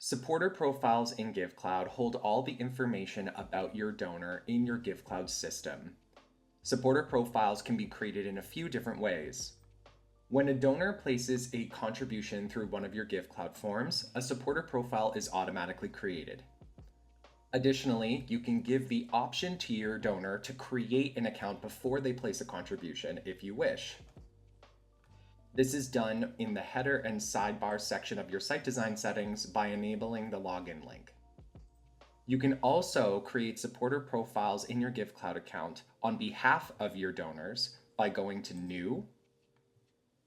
Supporter profiles in Givecloud hold all the information about your donor in your Givecloud system. Supporter profiles can be created in a few different ways. When a donor places a contribution through one of your Givecloud forms, a supporter profile is automatically created. Additionally, you can give the option to your donor to create an account before they place a contribution if you wish. This is done in the header and sidebar section of your site design settings by enabling the login link. You can also create supporter profiles in your Givecloud account on behalf of your donors by going to New,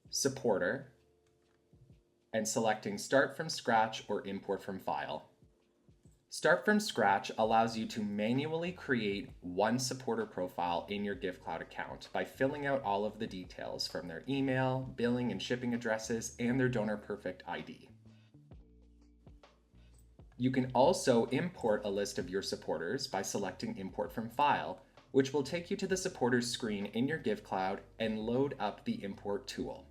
Supporter, and selecting Start from Scratch or Import from File. Start from Scratch allows you to manually create one supporter profile in your Givecloud account by filling out all of the details from their email, billing and shipping addresses, and their DonorPerfect ID. You can also import a list of your supporters by selecting Import from File, which will take you to the supporters screen in your Givecloud and load up the import tool.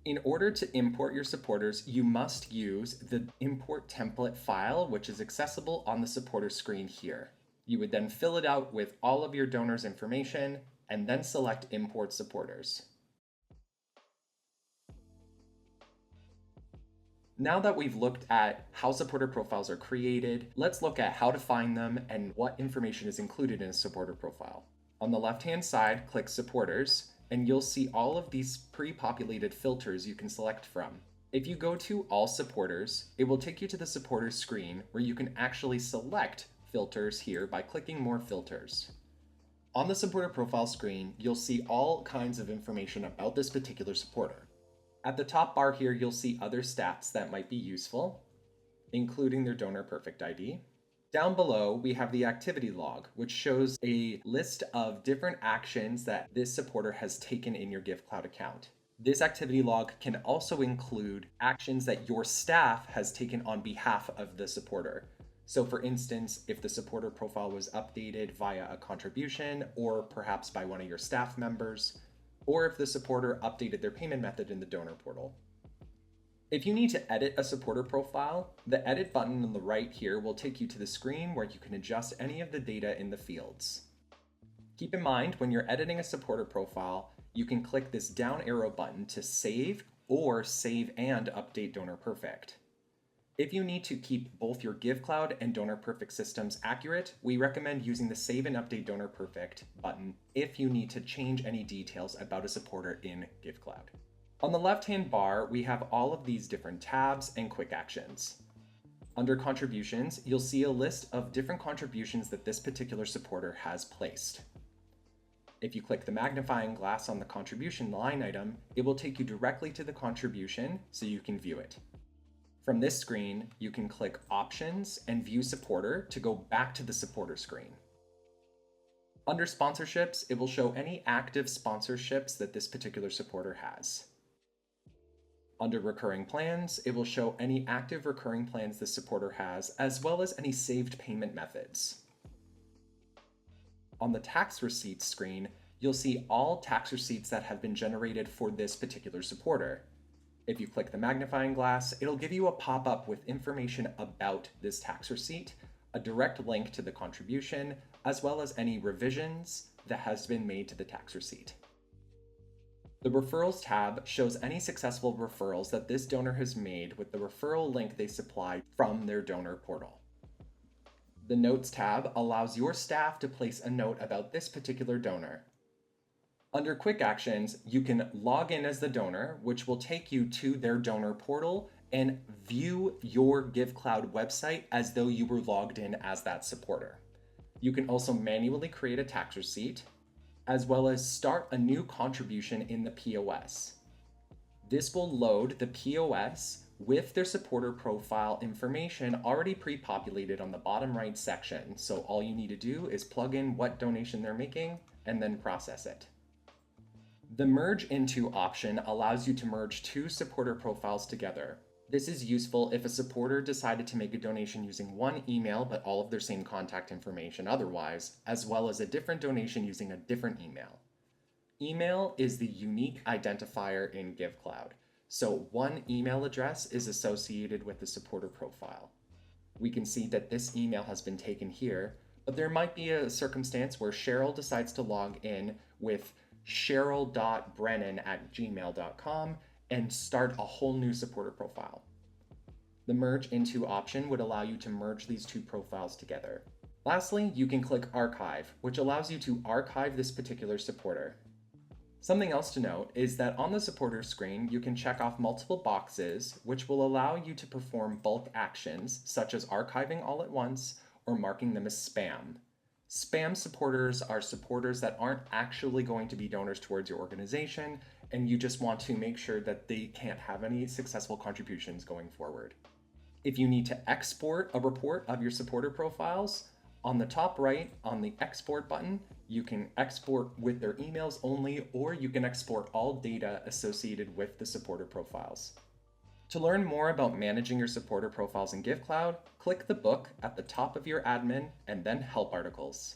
In order to import your supporters, you must use the import template file, which is accessible on the supporter screen here. You would then fill it out with all of your donors' information and then select Import Supporters. Now that we've looked at how supporter profiles are created, let's look at how to find them and what information is included in a supporter profile. On the left-hand side, click Supporters, and you'll see all of these pre-populated filters you can select from. If you go to All Supporters, it will take you to the supporters screen where you can actually select filters here by clicking More Filters. On the supporter profile screen, you'll see all kinds of information about this particular supporter. At the top bar here, you'll see other stats that might be useful, including their DonorPerfect ID. Down below, we have the activity log, which shows a list of different actions that this supporter has taken in your Givecloud account. This activity log can also include actions that your staff has taken on behalf of the supporter. So for instance, if the supporter profile was updated via a contribution or perhaps by one of your staff members, or if the supporter updated their payment method in the donor portal. If you need to edit a supporter profile, the edit button on the right here will take you to the screen where you can adjust any of the data in the fields. Keep in mind, when you're editing a supporter profile, you can click this down arrow button to save or save and update DonorPerfect. If you need to keep both your Givecloud and DonorPerfect systems accurate, we recommend using the Save and Update DonorPerfect button if you need to change any details about a supporter in Givecloud. On the left-hand bar, we have all of these different tabs and quick actions. Under contributions, you'll see a list of different contributions that this particular supporter has placed. If you click the magnifying glass on the contribution line item, it will take you directly to the contribution so you can view it. From this screen, you can click Options and View Supporter to go back to the supporter screen. Under sponsorships, it will show any active sponsorships that this particular supporter has. Under recurring plans, it will show any active recurring plans the supporter has, as well as any saved payment methods. On the tax receipts screen, you'll see all tax receipts that have been generated for this particular supporter. If you click the magnifying glass, it'll give you a pop-up with information about this tax receipt, a direct link to the contribution, as well as any revisions that has been made to the tax receipt. The Referrals tab shows any successful referrals that this donor has made with the referral link they supplied from their donor portal. The Notes tab allows your staff to place a note about this particular donor. Under Quick Actions, you can log in as the donor, which will take you to their donor portal and view your Givecloud website as though you were logged in as that supporter. You can also manually create a tax receipt, as well as start a new contribution in the POS. This will load the POS with their supporter profile information already pre-populated on the bottom right section. So all you need to do is plug in what donation they're making and then process it. The Merge Into option allows you to merge two supporter profiles together. This is useful if a supporter decided to make a donation using one email but all of their same contact information otherwise, as well as a different donation using a different email. Email is the unique identifier in Givecloud. So one email address is associated with the supporter profile. We can see that this email has been taken here, but there might be a circumstance where Cheryl decides to log in with cheryl.brennan@gmail.com and start a whole new supporter profile. The merge into option would allow you to merge these two profiles together. Lastly, you can click Archive, which allows you to archive this particular supporter. Something else to note is that on the supporter screen, you can check off multiple boxes, which will allow you to perform bulk actions, such as archiving all at once or marking them as spam. Spam supporters are supporters that aren't actually going to be donors towards your organization, and you just want to make sure that they can't have any successful contributions going forward. If you need to export a report of your supporter profiles, on the top right, on the export button, you can export with their emails only, or you can export all data associated with the supporter profiles. To learn more about managing your supporter profiles in Givecloud, click the book at the top of your admin and then Help articles.